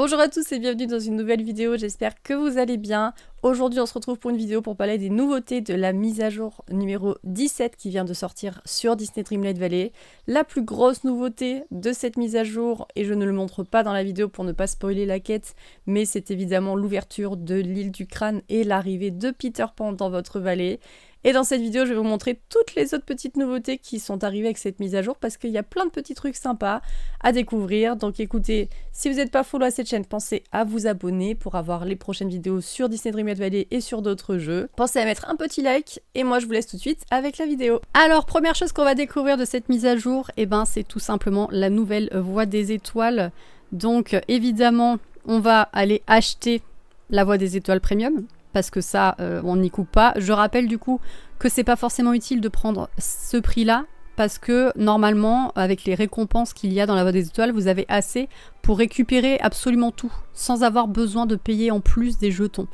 Bonjour à tous et bienvenue dans une nouvelle vidéo, j'espère que vous allez bien. Aujourd'hui on se retrouve pour une vidéo pour parler des nouveautés de la mise à jour numéro 17 qui vient de sortir sur Disney Dreamlight Valley. La plus grosse nouveauté de cette mise à jour, et je ne le montre pas dans la vidéo pour ne pas spoiler la quête, mais c'est évidemment l'ouverture de l'île du crâne et l'arrivée de Peter Pan dans votre vallée. Et dans cette vidéo, je vais vous montrer toutes les autres petites nouveautés qui sont arrivées avec cette mise à jour parce qu'il y a plein de petits trucs sympas à découvrir. Donc écoutez, si vous n'êtes pas follow à cette chaîne, pensez à vous abonner pour avoir les prochaines vidéos sur Disney Dreamlight Valley et sur d'autres jeux. Pensez à mettre un petit like et moi je vous laisse tout de suite avec la vidéo. Alors première chose qu'on va découvrir de cette mise à jour, c'est tout simplement la nouvelle Voie des Étoiles. Donc évidemment, on va aller acheter la Voie des Étoiles Premium. Parce que ça, on n'y coupe pas. Je rappelle du coup que c'est pas forcément utile de prendre ce prix-là, parce que normalement, avec les récompenses qu'il y a dans la Voie des Étoiles, vous avez assez pour récupérer absolument tout, sans avoir besoin de payer en plus des jetons.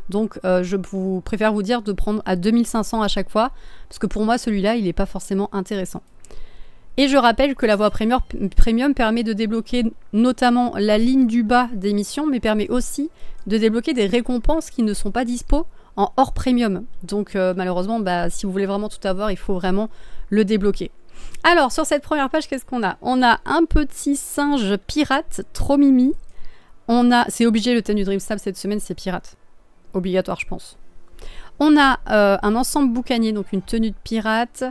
Donc je préfère vous dire de prendre à 2500 à chaque fois, parce que pour moi celui-là, il n'est pas forcément intéressant. Et je rappelle que la voie premium permet de débloquer notamment la ligne du bas des missions, mais permet aussi de débloquer des récompenses qui ne sont pas dispo en hors premium. Donc malheureusement, si vous voulez vraiment tout avoir, il faut vraiment le débloquer. Alors sur cette première page, qu'est-ce qu'on a? On a un petit singe pirate, trop mimi. C'est obligé, le thème du Dream Snap cette semaine, c'est pirate. Obligatoire, je pense. On a un ensemble boucanier, donc une tenue de pirate,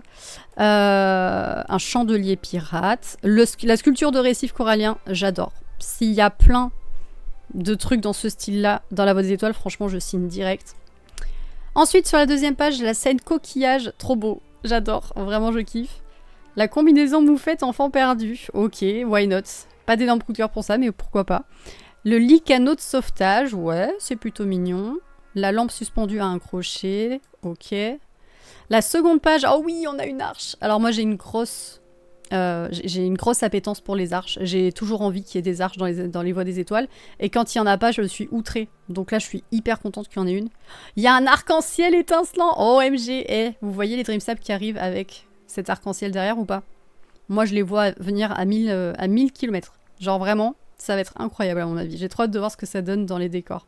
un chandelier pirate, la sculpture de récif corallien, j'adore. S'il y a plein de trucs dans ce style-là, dans la Voie des Étoiles, franchement, je signe direct. Ensuite, sur la deuxième page, la scène coquillage, trop beau, j'adore, vraiment je kiffe. La combinaison moufette enfant perdu, ok, why not. Pas d'énorme coup de cœur pour ça, mais pourquoi pas. Le lit canot de sauvetage, ouais, c'est plutôt mignon. La lampe suspendue à un crochet, ok. La seconde page, oh oui, on a une arche. Alors moi j'ai une grosse appétence pour les arches. J'ai toujours envie qu'il y ait des arches dans les Voies des Étoiles. Et quand il n'y en a pas, je suis outrée. Donc là je suis hyper contente qu'il y en ait une. Il y a un arc-en-ciel étincelant, OMG. Vous voyez les Dream Snap qui arrivent avec cet arc-en-ciel derrière ou pas? Moi je les vois venir à 1000 km. Genre vraiment, ça va être incroyable à mon avis. J'ai trop hâte de voir ce que ça donne dans les décors.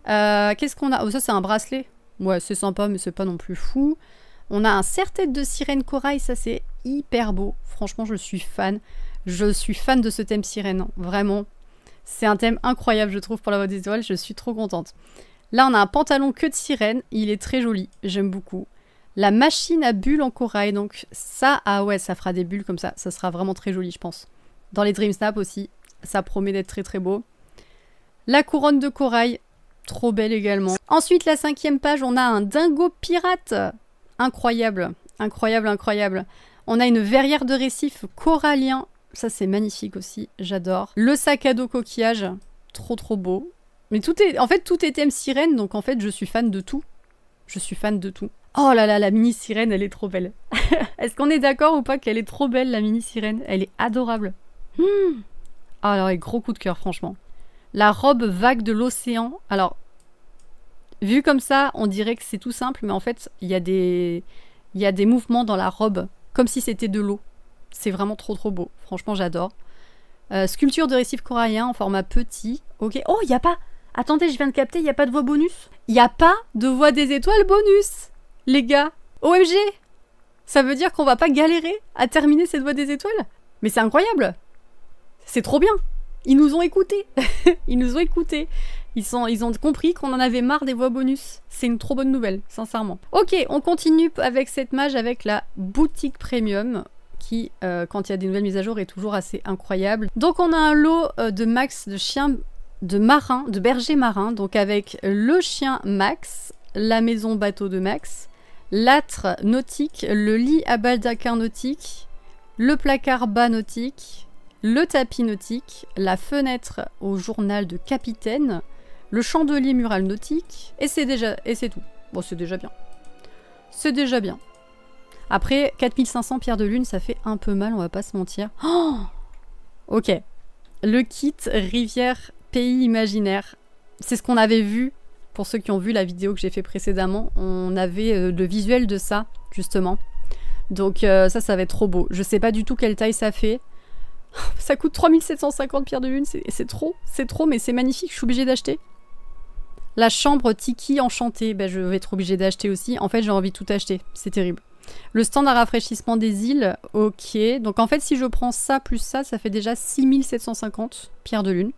Qu'est-ce qu'on a? Oh, ça c'est un bracelet. Ouais, c'est sympa, mais c'est pas non plus fou. On a un serre-tête de sirène corail, ça c'est hyper beau. Franchement, je suis fan. Je suis fan de ce thème sirène, vraiment. C'est un thème incroyable, je trouve, pour la Voie des Étoiles. Je suis trop contente. Là, on a un pantalon queue de sirène. Il est très joli, j'aime beaucoup. La machine à bulles en corail, donc ça, ah ouais, ça fera des bulles comme ça. Ça sera vraiment très joli, je pense. Dans les Dream Snap aussi, ça promet d'être très très beau. La couronne de corail. Trop belle également. Ensuite, la cinquième page, on a un dingo pirate. Incroyable, incroyable, incroyable. On a une verrière de récif corallien. Ça, c'est magnifique aussi, j'adore. Le sac à dos coquillage, trop trop beau. Mais tout est thème sirène, donc en fait, je suis fan de tout. Je suis fan de tout. Oh là là, la mini sirène, elle est trop belle. Est-ce qu'on est d'accord ou pas qu'elle est trop belle, la mini sirène? Elle est adorable. Ah, alors, gros coup de cœur, franchement. La robe vague de l'océan. Alors, vu comme ça, on dirait que c'est tout simple, mais en fait, il y a des mouvements dans la robe, comme si c'était de l'eau. C'est vraiment trop trop beau. Franchement, j'adore. Sculpture de récif corallien en format petit. Ok. Oh, il n'y a pas... Attendez, je viens de capter, il n'y a pas de voie bonus. Il n'y a pas de Voie des Étoiles bonus, les gars. OMG. Ça veut dire qu'on va pas galérer à terminer cette Voie des Étoiles? Mais c'est incroyable. C'est trop bien. Ils nous ont écoutés. Ils nous ont écoutés. Ils ont compris qu'on en avait marre des voies bonus. C'est une trop bonne nouvelle, sincèrement. Ok, on continue avec cette mage avec la boutique premium qui, quand il y a des nouvelles mises à jour, est toujours assez incroyable. Donc on a un lot de max de chiens de berger marin, donc avec le chien Max, la maison bateau de Max, l'âtre nautique, le lit à baldaquin nautique, le placard bas nautique, le tapis nautique, la fenêtre au journal de capitaine, le chandelier mural nautique, et c'est tout. Bon, c'est déjà bien. C'est déjà bien. Après, 4500 pierres de lune, ça fait un peu mal, on va pas se mentir. Oh, ok. Le kit rivière pays imaginaire. C'est ce qu'on avait vu, pour ceux qui ont vu la vidéo que j'ai fait précédemment. On avait le visuel de ça, justement. Donc ça va être trop beau. Je sais pas du tout quelle taille ça fait. Ça coûte 3750 pierres de lune, c'est trop, mais c'est magnifique, je suis obligée d'acheter. La chambre Tiki enchantée, ben, je vais être obligée d'acheter aussi. En fait, j'ai envie de tout acheter, c'est terrible. Le stand à rafraîchissement des îles, ok. Donc en fait, si je prends ça plus ça, ça fait déjà 6750 pierres de lune.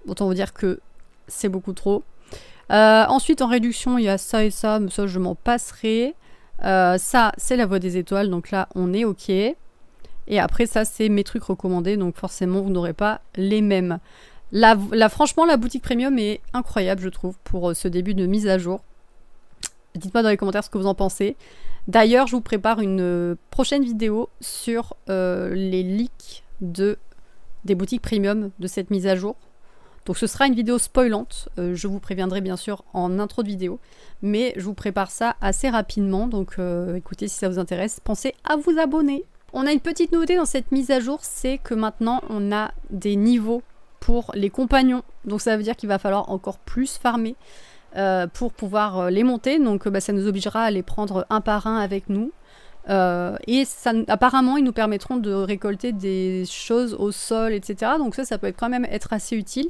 Autant vous dire que c'est beaucoup trop. Ensuite, en réduction, il y a ça et ça, mais ça, je m'en passerai. Ça, c'est la voie des étoiles, donc là, on est ok. Et après, ça, c'est mes trucs recommandés, donc forcément, vous n'aurez pas les mêmes. Franchement, la boutique premium est incroyable, je trouve, pour ce début de mise à jour. Dites-moi dans les commentaires ce que vous en pensez. D'ailleurs, je vous prépare une prochaine vidéo sur les leaks des boutiques premium de cette mise à jour. Donc ce sera une vidéo spoilante, je vous préviendrai bien sûr en intro de vidéo, mais je vous prépare ça assez rapidement, donc écoutez, si ça vous intéresse, pensez à vous abonner. On a une petite nouveauté dans cette mise à jour, c'est que maintenant on a des niveaux pour les compagnons, donc ça veut dire qu'il va falloir encore plus farmer pour pouvoir les monter, donc ça nous obligera à les prendre un par un avec nous. Et ça, apparemment ils nous permettront de récolter des choses au sol, etc. Donc ça peut quand même être assez utile.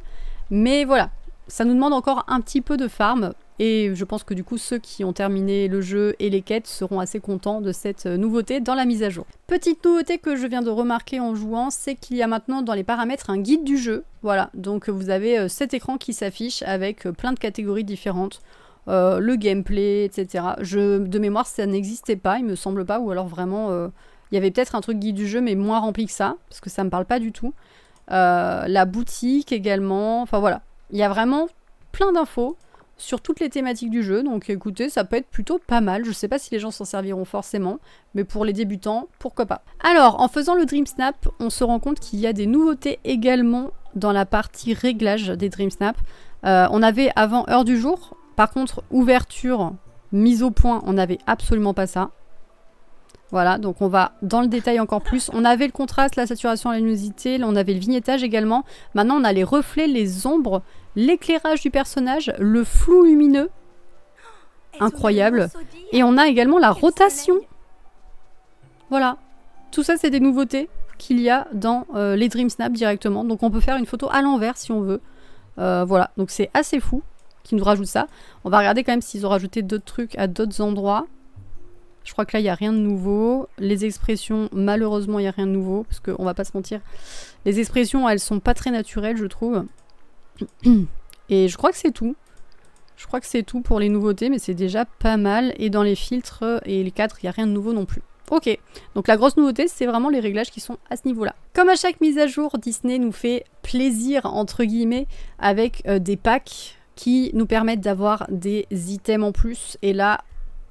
Mais voilà, ça nous demande encore un petit peu de farm. Et je pense que du coup ceux qui ont terminé le jeu et les quêtes seront assez contents de cette nouveauté dans la mise à jour. Petite nouveauté que je viens de remarquer en jouant, c'est qu'il y a maintenant dans les paramètres un guide du jeu. Voilà, donc vous avez cet écran qui s'affiche avec plein de catégories différentes. Le gameplay, etc. De mémoire, ça n'existait pas, il me semble pas, ou alors vraiment, il y avait peut-être un truc guide du jeu, mais moins rempli que ça, parce que ça me parle pas du tout. La boutique également, enfin voilà. Il y a vraiment plein d'infos sur toutes les thématiques du jeu, donc écoutez, ça peut être plutôt pas mal. Je sais pas si les gens s'en serviront forcément, mais pour les débutants, pourquoi pas. Alors, en faisant le Dream Snap, on se rend compte qu'il y a des nouveautés également dans la partie réglage des Dream Snap. On avait avant heure du jour. Par contre, ouverture, mise au point, on n'avait absolument pas ça. Voilà, donc on va dans le détail encore plus. On avait le contraste, la saturation, la luminosité, on avait le vignettage également. Maintenant, on a les reflets, les ombres, l'éclairage du personnage, le flou lumineux. Incroyable. Et on a également la rotation. Voilà. Tout ça, c'est des nouveautés qu'il y a dans les Dream Snap directement. Donc on peut faire une photo à l'envers si on veut. Voilà, donc c'est assez fou qui nous rajoute ça. On va regarder quand même s'ils ont rajouté d'autres trucs à d'autres endroits. Je crois que là, il n'y a rien de nouveau. Les expressions, malheureusement, il n'y a rien de nouveau. Parce qu'on va pas se mentir. Les expressions, elles sont pas très naturelles, je trouve. Et je crois que c'est tout. Je crois que c'est tout pour les nouveautés, mais c'est déjà pas mal. Et dans les filtres et les cadres, il n'y a rien de nouveau non plus. Ok, donc la grosse nouveauté, c'est vraiment les réglages qui sont à ce niveau-là. Comme à chaque mise à jour, Disney nous fait plaisir, entre guillemets, avec des packs qui nous permettent d'avoir des items en plus. Et là,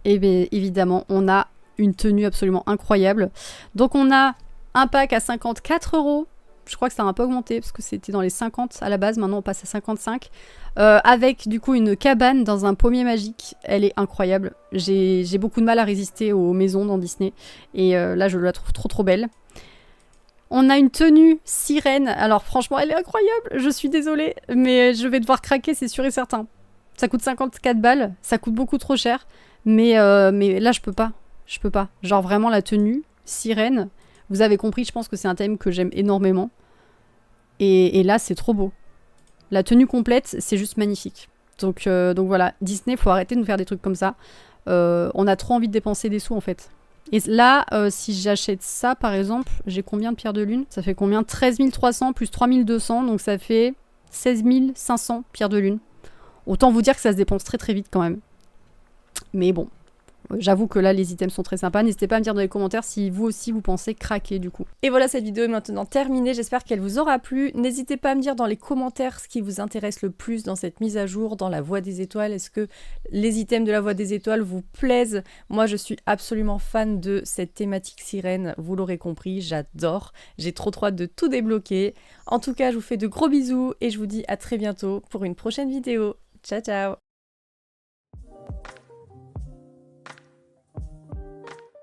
eh bien, évidemment, on a une tenue absolument incroyable. Donc on a un pack à 54 €. Je crois que ça a un peu augmenté parce que c'était dans les 50 à la base. Maintenant, on passe à 55. Avec du coup une cabane dans un pommier magique. Elle est incroyable. J'ai beaucoup de mal à résister aux maisons dans Disney. Et là, je la trouve trop belle. On a une tenue sirène. Alors franchement, elle est incroyable. Je suis désolée, mais je vais devoir craquer, c'est sûr et certain. Ça coûte 54 balles. Ça coûte beaucoup trop cher. Mais là, je peux pas. Je peux pas. Genre vraiment la tenue sirène. Vous avez compris, je pense que c'est un thème que j'aime énormément. Et là, c'est trop beau. La tenue complète, c'est juste magnifique. Donc voilà, Disney, faut arrêter de nous faire des trucs comme ça. On a trop envie de dépenser des sous, en fait. Et là, si j'achète ça, par exemple, j'ai combien de pierres de lune? Ça fait combien? 13 300 plus 3 200, donc ça fait 16 500 pierres de lune. Autant vous dire que ça se dépense très vite quand même. Mais bon, j'avoue que là, les items sont très sympas. N'hésitez pas à me dire dans les commentaires si vous aussi, vous pensez craquer du coup. Et voilà, cette vidéo est maintenant terminée. J'espère qu'elle vous aura plu. N'hésitez pas à me dire dans les commentaires ce qui vous intéresse le plus dans cette mise à jour, dans la Voie des Étoiles. Est-ce que les items de la Voie des Étoiles vous plaisent? Moi, je suis absolument fan de cette thématique sirène. Vous l'aurez compris, j'adore. J'ai trop hâte de tout débloquer. En tout cas, je vous fais de gros bisous et je vous dis à très bientôt pour une prochaine vidéo. Ciao, ciao!